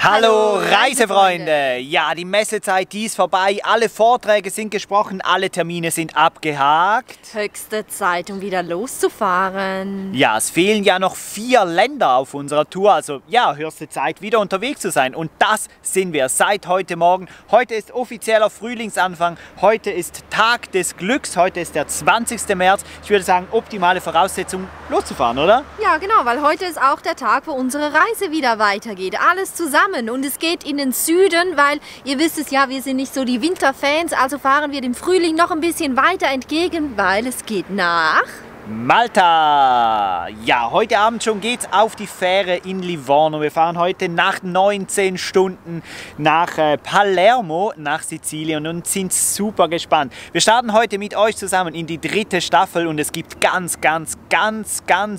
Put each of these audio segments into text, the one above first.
Hallo Reisefreunde! Ja, die Messezeit, die ist vorbei. Alle Vorträge sind gesprochen, alle Termine sind abgehakt. Höchste Zeit, um wieder loszufahren. Ja, es fehlen ja noch 4 Länder auf unserer Tour. Also ja, höchste Zeit, wieder unterwegs zu sein. Und das sind wir seit heute Morgen. Heute ist offizieller Frühlingsanfang. Heute ist Tag des Glücks. Heute ist der 20. März. Ich würde sagen, optimale Voraussetzung, loszufahren, oder? Ja, genau, weil heute ist auch der Tag, wo unsere Reise wieder weitergeht. Alles zusammen. Und es geht in den Süden, weil ihr wisst es ja, wir sind nicht so die Winterfans, also fahren wir dem Frühling noch ein bisschen weiter entgegen, weil es geht nach Malta! Ja, heute Abend schon geht's auf die Fähre in Livorno. Wir fahren heute nach 19 Stunden nach Palermo, nach Sizilien und sind super gespannt. Wir starten heute mit euch zusammen in die 3. Staffel und es gibt ganz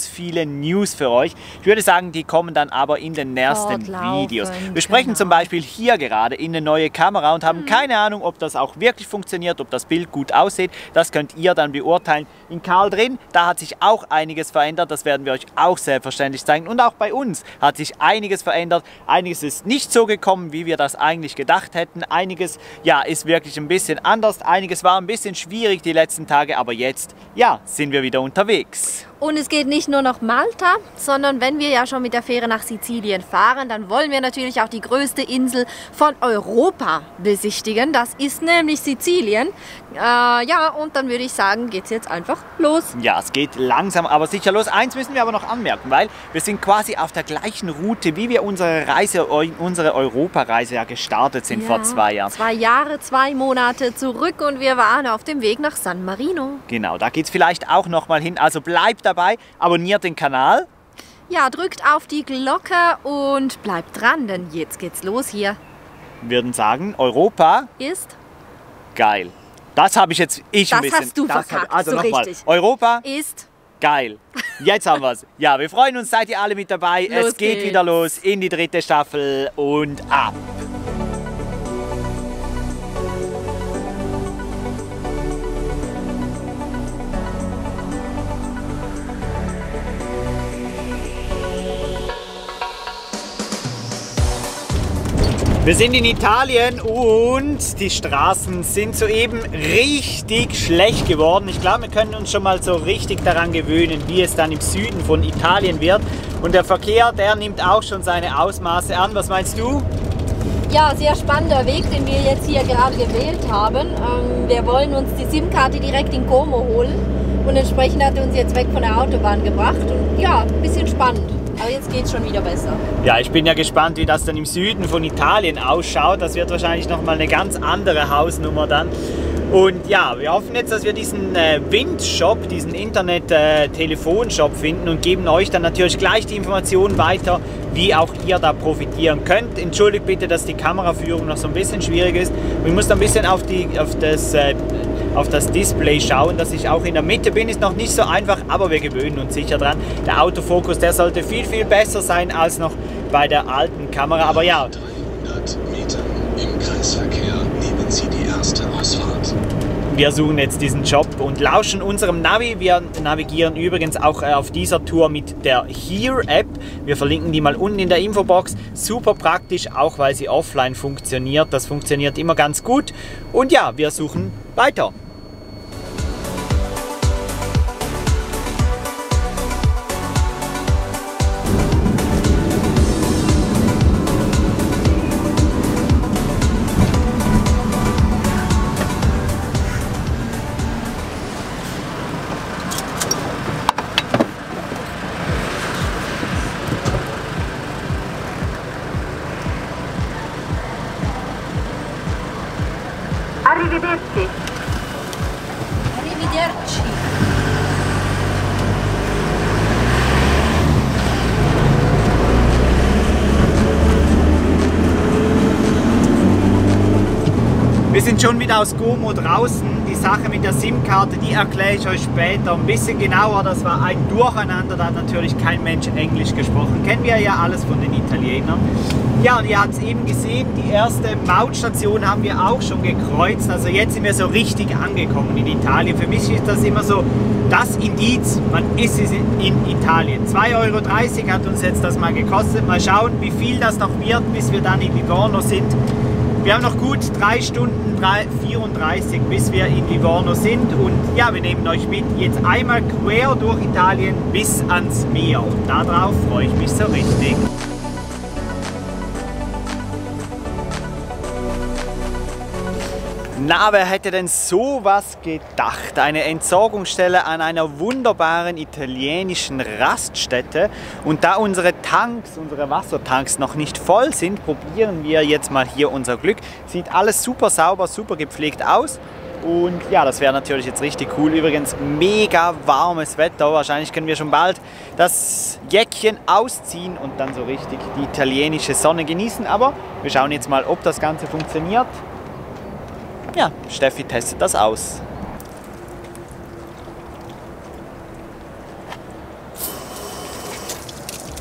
viele News für euch. Ich würde sagen, die kommen dann aber in den nächsten Videos. Wir sprechen zum Beispiel hier gerade in eine neue Kamera und haben keine Ahnung, ob das auch wirklich funktioniert, ob das Bild gut aussieht. Das könnt ihr dann beurteilen. In Karl drin, da hat sich auch einiges verändert, das werden wir euch auch selbstverständlich zeigen. Und auch bei uns hat sich einiges verändert. Einiges ist nicht so gekommen, wie wir das eigentlich gedacht hätten. Einiges, ja, ist wirklich ein bisschen anders. Einiges war ein bisschen schwierig die letzten Tage, aber jetzt, ja, sind wir wieder unterwegs. Und es geht nicht nur nach Malta, sondern wenn wir ja schon mit der Fähre nach Sizilien fahren, dann wollen wir natürlich auch die größte Insel von Europa besichtigen. Das ist nämlich Sizilien. Ja, und dann würde ich sagen, geht's jetzt einfach los. Ja, es geht langsam, aber sicher los. Eins müssen wir aber noch anmerken, weil wir sind quasi auf der gleichen Route, wie wir unsere Europareise ja gestartet sind vor 2 Jahren. 2 Jahre, 2 Monate zurück und wir waren auf dem Weg nach San Marino. Genau, da geht's vielleicht auch noch mal hin. Also bleibt dabei, abonniert den Kanal. Ja, drückt auf die Glocke und bleibt dran, denn jetzt geht's los hier. Wir würden sagen, Europa ist geil. Das habe ich jetzt ein bisschen. Das hast du verkackt, also so nochmal. richtig. Europa ist geil. Jetzt haben wir es. Ja, wir freuen uns, seid ihr alle mit dabei. Es geht wieder los in die 3. Staffel und ab. Wir sind in Italien und die Straßen sind soeben richtig schlecht geworden. Ich glaube, wir können uns schon mal so richtig daran gewöhnen, wie es dann im Süden von Italien wird. Und der Verkehr, der nimmt auch schon seine Ausmaße an. Was meinst du? ja, sehr spannender Weg, den wir jetzt hier gerade gewählt haben. Wir wollen uns die SIM-Karte direkt in Como holen und entsprechend hat er uns jetzt weg von der Autobahn gebracht. Und ja, ein bisschen spannend. Aber jetzt geht es schon wieder besser. Ja, ich bin ja gespannt, wie das dann im Süden von Italien ausschaut. Das wird wahrscheinlich nochmal eine ganz andere Hausnummer dann. Und ja, wir hoffen jetzt, dass wir diesen Wind-Shop, diesen Internet-Telefon-Shop finden und geben euch dann natürlich gleich die Informationen weiter, wie auch ihr da profitieren könnt. Entschuldigt bitte, dass die Kameraführung noch so ein bisschen schwierig ist. Und ich muss da ein bisschen auf das Display schauen, dass ich auch in der Mitte bin, ist noch nicht so einfach, aber wir gewöhnen uns sicher dran. Der Autofokus, der sollte viel, viel besser sein als noch bei der alten Kamera, aber ja. 300 Metern im Kreisverkehr nehmen Sie die erste Ausfahrt. Wir suchen jetzt diesen Job und lauschen unserem Navi. Wir navigieren übrigens auch auf dieser Tour mit der Here-App. Wir verlinken die mal unten in der Infobox. Super praktisch, auch weil sie offline funktioniert. Das funktioniert immer ganz gut. Und ja, wir suchen weiter. Arrivederci. Arrivederci. Wir sind schon wieder aus Como draußen. Die Sache mit der SIM-Karte, die erkläre ich euch später ein bisschen genauer. Das war ein Durcheinander, da hat natürlich kein Mensch Englisch gesprochen. Kennen wir ja alles von den Italienern. Ja, und ihr habt es eben gesehen, die erste Mautstation haben wir auch schon gekreuzt. Also jetzt sind wir so richtig angekommen in Italien. Für mich ist das immer so das Indiz, man ist in Italien. 2,30 € hat uns jetzt das mal gekostet. Mal schauen, wie viel das noch wird, bis wir dann in Livorno sind. Wir haben noch gut 3 Stunden 34, bis wir in Livorno sind. Und ja, wir nehmen euch mit jetzt einmal quer durch Italien bis ans Meer. Und darauf freue ich mich so richtig. Na, wer hätte denn sowas gedacht? Eine Entsorgungsstelle an einer wunderbaren italienischen Raststätte. Und da unsere Tanks, unsere Wassertanks noch nicht voll sind, probieren wir jetzt mal hier unser Glück. Sieht alles super sauber, super gepflegt aus. Und ja, das wäre natürlich jetzt richtig cool. Übrigens mega warmes Wetter. Wahrscheinlich können wir schon bald das Jäckchen ausziehen und dann so richtig die italienische Sonne genießen. Aber wir schauen jetzt mal, ob das Ganze funktioniert. Ja, Steffi testet das aus.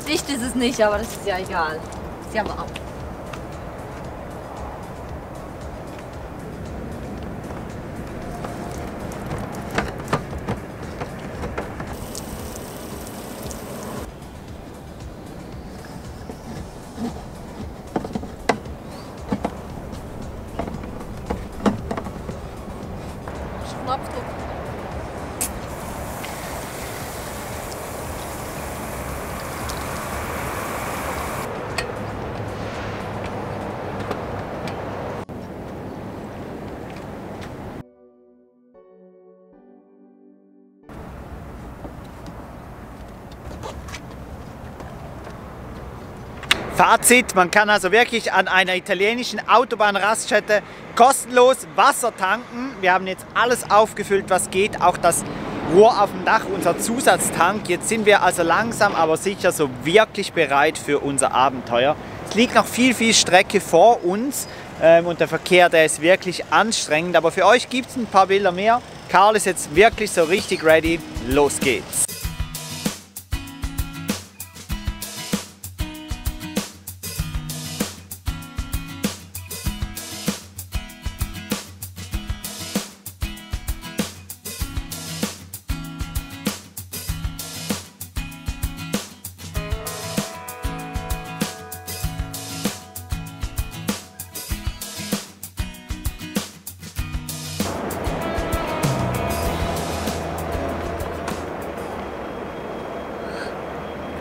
Dicht ist es nicht, aber das ist ja egal. Ist ja warm. Knopfdruck. Fazit, man kann also wirklich an einer italienischen Autobahnraststätte kostenlos Wasser tanken. Wir haben jetzt alles aufgefüllt, was geht, auch das Rohr auf dem Dach, unser Zusatztank. Jetzt sind wir also langsam, aber sicher so wirklich bereit für unser Abenteuer. Es liegt noch viel Strecke vor uns und der Verkehr, der ist wirklich anstrengend. Aber für euch gibt es ein paar Bilder mehr. Karl ist jetzt wirklich so richtig ready. Los geht's!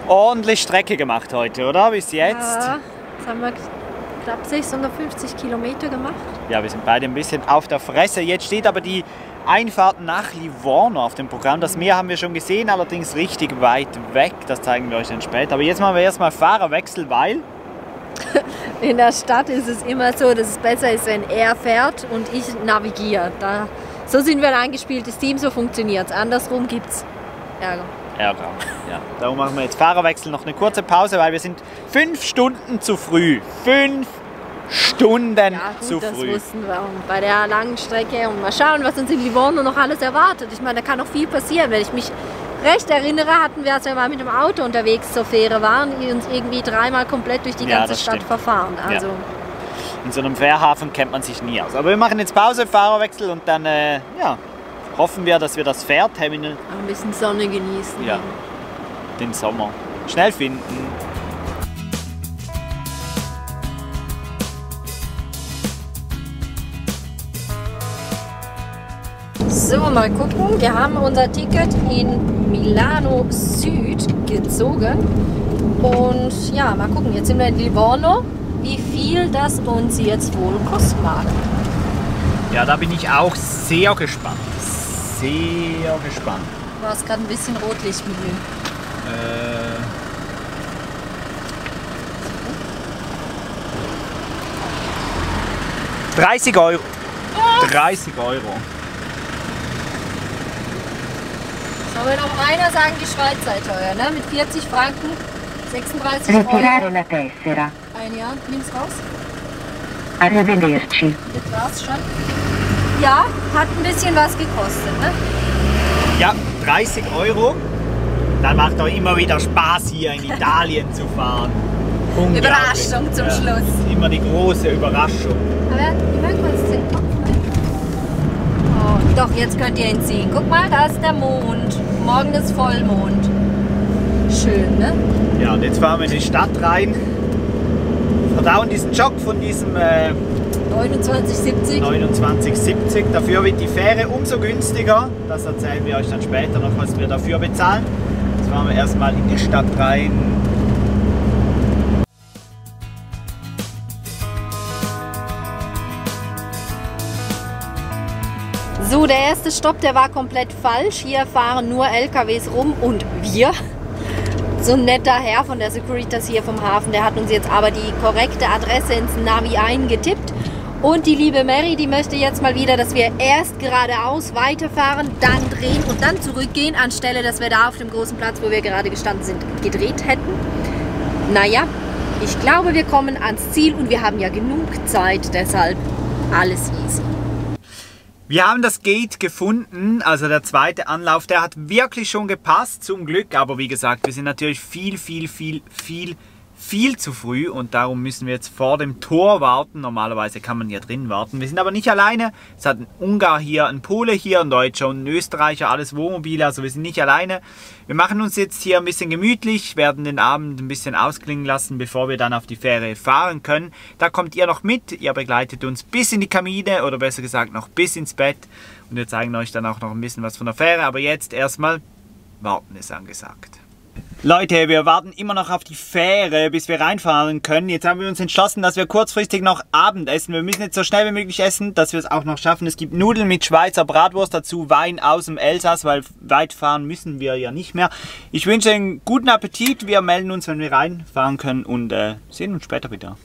Ordentlich Strecke gemacht heute, oder? Bis jetzt. Ja, jetzt haben wir knapp 650 Kilometer gemacht. Ja, wir sind beide ein bisschen auf der Fresse. Jetzt steht aber die Einfahrt nach Livorno auf dem Programm. Das Meer haben wir schon gesehen, allerdings richtig weit weg. Das zeigen wir euch dann später. Aber jetzt machen wir erstmal Fahrerwechsel, weil... In der Stadt ist es immer so, dass es besser ist, wenn er fährt und ich navigiere. So sind wir ein eingespieltes Team, so funktioniert es. Andersrum gibt es Ärger. Ja. Darum machen wir jetzt Fahrerwechsel, noch eine kurze Pause, weil wir sind 5 Stunden zu früh. 5 Stunden zu früh. Das wussten wir bei der langen Strecke. Und mal schauen, was uns in Livorno noch alles erwartet. Ich meine, da kann noch viel passieren. Wenn ich mich recht erinnere, hatten wir, als wir mal mit dem Auto unterwegs zur Fähre waren, uns irgendwie 3-mal komplett durch die ganze Stadt verfahren. Also in so einem Fährhafen kennt man sich nie aus. Aber wir machen jetzt Pause, Fahrerwechsel und dann hoffen wir, dass wir das Fährterminal... Ein bisschen Sonne genießen. Ja, den Sommer. Schnell finden. So, mal gucken. Wir haben unser Ticket in Milano Süd gezogen. Und ja, mal gucken. Jetzt sind wir in Livorno. Wie viel das uns jetzt wohl kosten mag. Ja, da bin ich auch sehr gespannt. Sehr gespannt. Du hast gerade ein bisschen Rotlichtmenü. 30 €. 30 €. Soll mir noch einer sagen, die Schweiz sei teuer, ne? Mit 40 Franken, 36 €. Ein Jahr, nimm's raus. Das war's schon. Ja, hat ein bisschen was gekostet, ne? Ja, 30 €. Dann macht doch immer wieder Spaß, hier in Italien zu fahren. Überraschung zum Schluss. Immer die große Überraschung. Aber ich mag mal den Kopf. Oh, doch, jetzt könnt ihr ihn sehen. Guck mal, da ist der Mond. Morgen ist Vollmond. Schön, ne? Ja, und jetzt fahren wir in die Stadt rein. Verdauen diesen Jog von diesem 29,70. 29,70. Dafür wird die Fähre umso günstiger. Das erzählen wir euch dann später noch, was wir dafür bezahlen. Jetzt fahren wir erstmal in die Stadt rein. So, der erste Stopp, der war komplett falsch. Hier fahren nur LKWs rum und wir. So ein netter Herr von der Securitas hier vom Hafen, der hat uns jetzt aber die korrekte Adresse ins Navi eingetippt. Und die liebe Mary, die möchte jetzt mal wieder, dass wir erst geradeaus weiterfahren, dann drehen und dann zurückgehen, anstelle, dass wir da auf dem großen Platz, wo wir gerade gestanden sind, gedreht hätten. Naja, ich glaube, wir kommen ans Ziel und wir haben ja genug Zeit, deshalb alles easy. Wir haben das Gate gefunden, also der zweite Anlauf, der hat wirklich schon gepasst, zum Glück. Aber wie gesagt, wir sind natürlich viel zu früh und darum müssen wir jetzt vor dem Tor warten. Normalerweise kann man hier drin warten. Wir sind aber nicht alleine. Es hat ein Ungar hier, ein Pole hier, ein Deutscher und ein Österreicher, alles Wohnmobile, also wir sind nicht alleine. Wir machen uns jetzt hier ein bisschen gemütlich, werden den Abend ein bisschen ausklingen lassen, bevor wir dann auf die Fähre fahren können. Da kommt ihr noch mit, ihr begleitet uns bis in die Kabine oder besser gesagt noch bis ins Bett und wir zeigen euch dann auch noch ein bisschen was von der Fähre. Aber jetzt erstmal warten ist angesagt. Leute, wir warten immer noch auf die Fähre, bis wir reinfahren können. Jetzt haben wir uns entschlossen, dass wir kurzfristig noch Abend essen. Wir müssen jetzt so schnell wie möglich essen, dass wir es auch noch schaffen. Es gibt Nudeln mit Schweizer Bratwurst, dazu Wein aus dem Elsass, weil weit fahren müssen wir ja nicht mehr. Ich wünsche einen guten Appetit. Wir melden uns, wenn wir reinfahren können und sehen uns später wieder.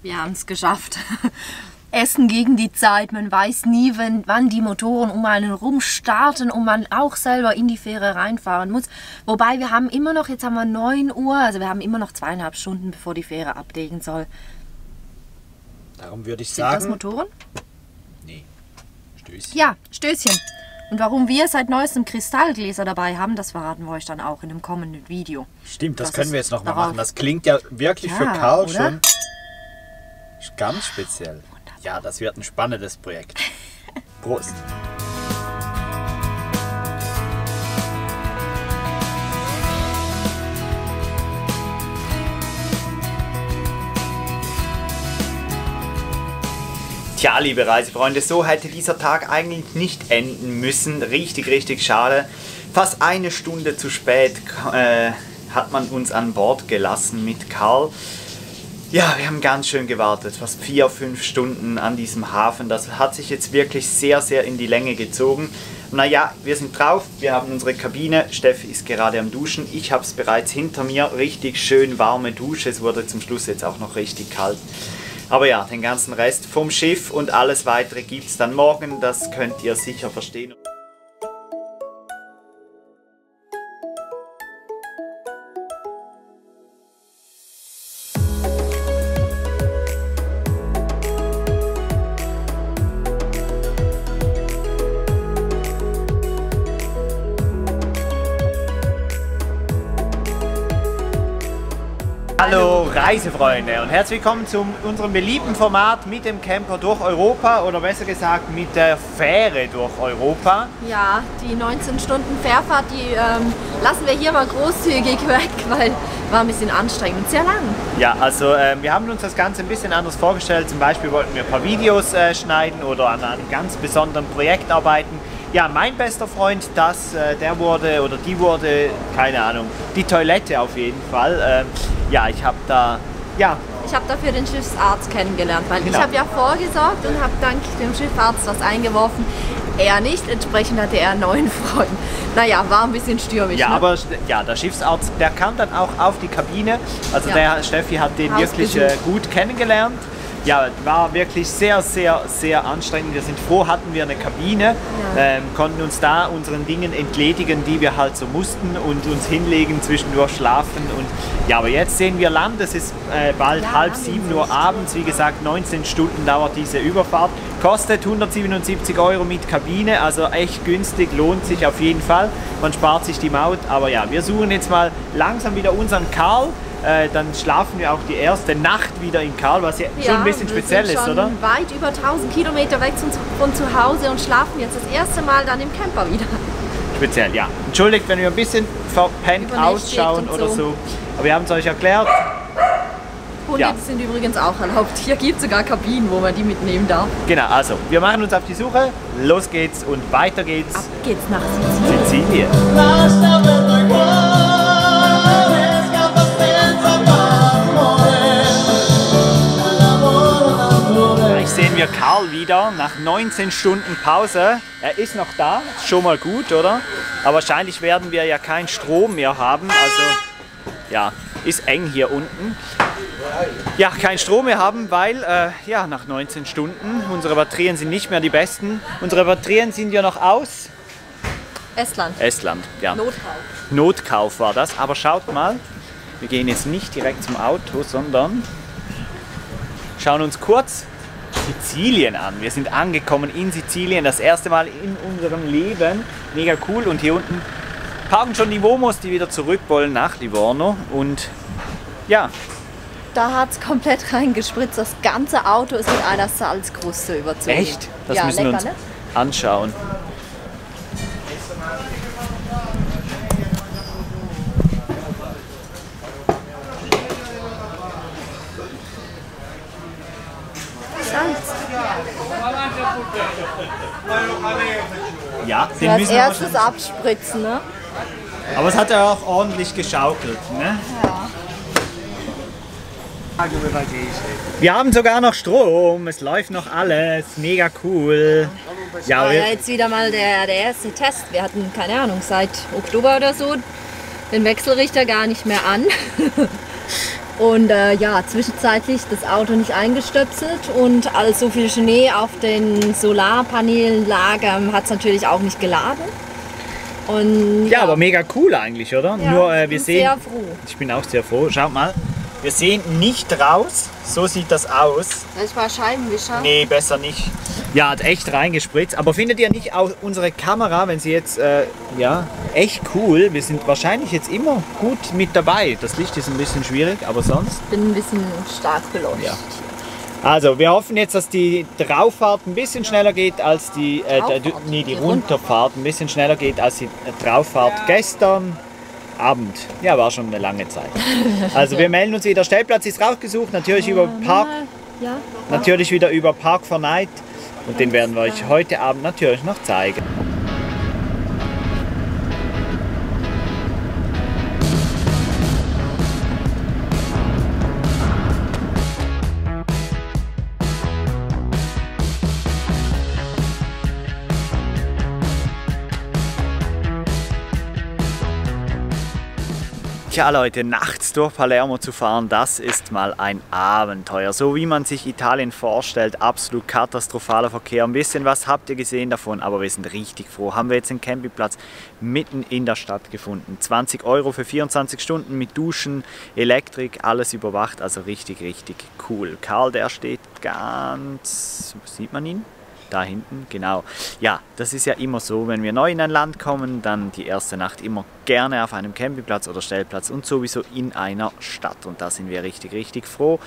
Wir haben es geschafft. Essen gegen die Zeit. Man weiß nie, wann die Motoren um einen rum starten und man auch selber in die Fähre reinfahren muss. Wobei wir haben immer noch, jetzt haben wir 9 Uhr, also wir haben immer noch 2,5 Stunden, bevor die Fähre ablegen soll. Darum würde ich Sind sagen... das Motoren? Nee, Stößchen. Ja, Stößchen. Und warum wir seit neuestem Kristallgläser dabei haben, das verraten wir euch dann auch in einem kommenden Video. Stimmt, das Das können wir ist jetzt noch mal darauf- machen. Das klingt ja wirklich für Ja, Karl oder? schon ganz speziell. Ja, das wird ein spannendes Projekt. Prost! Tja, liebe Reisefreunde, so hätte dieser Tag eigentlich nicht enden müssen. Richtig schade. Fast eine Stunde zu spät hat man uns an Bord gelassen mit Karl. Ja, wir haben ganz schön gewartet, fast 4-5 Stunden an diesem Hafen. Das hat sich jetzt wirklich sehr in die Länge gezogen. Naja, wir sind drauf, wir haben unsere Kabine, Steffi ist gerade am Duschen, ich habe es bereits hinter mir, richtig schön warme Dusche, es wurde zum Schluss jetzt auch noch richtig kalt. Aber ja, den ganzen Rest vom Schiff und alles weitere gibt es dann morgen, das könnt ihr sicher verstehen. Hallo Reisefreunde und herzlich willkommen zu unserem beliebten Format mit dem Camper durch Europa oder besser gesagt mit der Fähre durch Europa. Ja, die 19 Stunden Fährfahrt, die lassen wir hier mal großzügig weg, weil war ein bisschen anstrengend und sehr lang. Ja, also wir haben uns das Ganze ein bisschen anders vorgestellt. Zum Beispiel wollten wir ein paar Videos schneiden oder an einem ganz besonderen Projekt arbeiten. Ja, mein bester Freund, der wurde oder die wurde, keine Ahnung, die Toilette auf jeden Fall. Ja, ich habe da, ja. Ich habe dafür den Schiffsarzt kennengelernt, weil Genau. ich habe ja vorgesorgt und habe dank dem Schiffsarzt was eingeworfen. Er nicht, entsprechend hatte er einen neuen Freund. Naja, war ein bisschen stürmisch. Ja, ne? aber ja, der Schiffsarzt, der kam dann auch auf die Kabine. Also Ja. der Steffi hat den wirklich Hausbesuch. gut kennengelernt. Ja, war wirklich sehr, sehr, sehr anstrengend. Wir sind froh, hatten wir eine Kabine, konnten uns da unseren Dingen entledigen, die wir halt so mussten und uns hinlegen, zwischendurch schlafen. Und ja, aber jetzt sehen wir Land. Es ist bald halb 7 Uhr abends. Wie gesagt, 19 Stunden dauert diese Überfahrt. Kostet 177 € mit Kabine, also echt günstig, lohnt sich auf jeden Fall. Man spart sich die Maut, aber ja, wir suchen jetzt mal langsam wieder unseren Karl. Dann schlafen wir auch die erste Nacht wieder in Karl, was ja schon ein bisschen speziell ist, oder? Weit über 1000 Kilometer weg von zu Hause und schlafen jetzt das erste Mal dann im Camper wieder. Speziell, ja. Entschuldigt, wenn wir ein bisschen verpennt ausschauen oder so. Aber wir haben es euch erklärt. Hunde sind übrigens auch erlaubt. Hier gibt es sogar Kabinen, wo man die mitnehmen darf. Genau, also wir machen uns auf die Suche. Los geht's und weiter geht's. Ab geht's nach Sizilien. Sizilien. Gleich sehen wir Karl wieder nach 19 Stunden Pause. Er ist noch da, ist schon mal gut, oder? Aber wahrscheinlich werden wir ja keinen Strom mehr haben. Also ja, ist eng hier unten. Ja, keinen Strom mehr haben, weil ja, nach 19 Stunden unsere Batterien sind nicht mehr die besten. Unsere Batterien sind ja noch aus Estland. Estland, ja. Notkauf. Notkauf war das. Aber schaut mal, wir gehen jetzt nicht direkt zum Auto, sondern schauen uns kurz Sizilien an. Wir sind angekommen in Sizilien, das erste Mal in unserem Leben. Mega cool. Und hier unten parken schon die Womos, die wieder zurück wollen nach Livorno. Und ja. Da hat es komplett reingespritzt. Das ganze Auto ist mit einer Salzkruste überzogen. Echt? Das müssen wir uns anschauen. Ja, den als müssen wir erstes abspritzen, ne? Aber es hat ja auch ordentlich geschaukelt, ne? Ja. Wir haben sogar noch Strom, es läuft noch alles, mega cool. Ja, War ja jetzt wieder mal der erste Test. Wir hatten, keine Ahnung, seit Oktober oder so den Wechselrichter gar nicht mehr an. Und ja, zwischenzeitlich das Auto nicht eingestöpselt und als so viel Schnee auf den Solarpanelen lag, hat es natürlich auch nicht geladen. Und, ja, aber mega cool eigentlich, oder? Ja, Nur ich wir bin sehen. sehr froh. Ich bin auch sehr froh. Schaut mal, wir sehen nicht raus. So sieht das aus. Das war Scheibenwischer. Nee, besser nicht. Ja, hat echt reingespritzt. Aber findet ihr nicht auch unsere Kamera, wenn sie jetzt, ja, echt cool. Wir sind wahrscheinlich jetzt immer gut mit dabei. Das Licht ist ein bisschen schwierig, aber sonst. Ich bin ein bisschen stark beleuchtet. Ja. Also, wir hoffen jetzt, dass die Drauffahrt ein bisschen schneller geht als die, die Runterfahrt ein bisschen schneller geht als die Drauffahrt gestern Abend. Ja, war schon eine lange Zeit. Also, wir melden uns wieder. Stellplatz ist rausgesucht, natürlich über Park, Ja. natürlich wieder über Park4Night. Und den werden wir euch heute Abend natürlich noch zeigen. Tja Leute, nachts durch Palermo zu fahren, das ist mal ein Abenteuer. So wie man sich Italien vorstellt, absolut katastrophaler Verkehr. Ein bisschen was habt ihr gesehen davon, aber wir sind richtig froh. Haben wir jetzt einen Campingplatz mitten in der Stadt gefunden. 20 € für 24 Stunden mit Duschen, Elektrik, alles überwacht. Also richtig, richtig cool. Karl, der steht ganz... Sieht man ihn? Da hinten, genau. Ja, das ist ja immer so, wenn wir neu in ein Land kommen, dann die erste Nacht immer gerne auf einem Campingplatz oder Stellplatz und sowieso in einer Stadt. Und da sind wir richtig, richtig froh.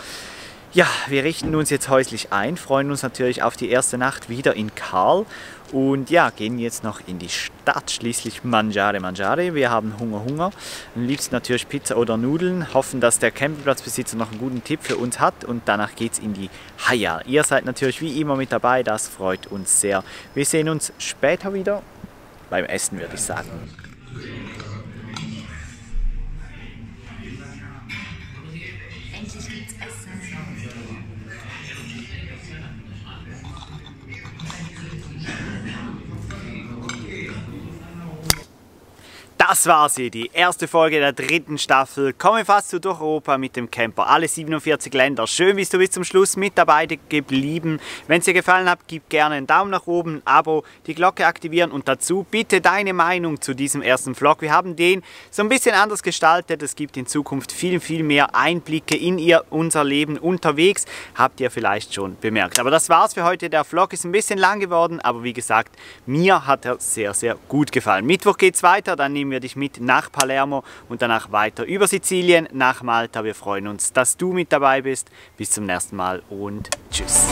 Ja, wir richten uns jetzt häuslich ein, freuen uns natürlich auf die erste Nacht wieder in Karl und ja, gehen jetzt noch in die Stadt, schließlich mangiare, mangiare. Wir haben Hunger. Am liebsten natürlich Pizza oder Nudeln, hoffen, dass der Campingplatzbesitzer noch einen guten Tipp für uns hat und danach geht's in die Haia. Ihr seid natürlich wie immer mit dabei, das freut uns sehr. Wir sehen uns später wieder beim Essen, würde ich sagen. Das war sie, die erste Folge der 3. Staffel. Komme fast so durch Europa mit dem Camper. Alle 47 Länder. Schön bist du bis zum Schluss mit dabei geblieben. Wenn es dir gefallen hat, gib gerne einen Daumen nach oben, ein Abo, die Glocke aktivieren und dazu bitte deine Meinung zu diesem ersten Vlog. Wir haben den so ein bisschen anders gestaltet. Es gibt in Zukunft viel mehr Einblicke in unser Leben unterwegs. Habt ihr vielleicht schon bemerkt. Aber das war's für heute. Der Vlog ist ein bisschen lang geworden, aber wie gesagt, mir hat er sehr gut gefallen. Mittwoch geht's weiter, dann nehmen wir dich mit nach Palermo und danach weiter über Sizilien nach Malta. Wir freuen uns, dass du mit dabei bist. Bis zum nächsten Mal und tschüss.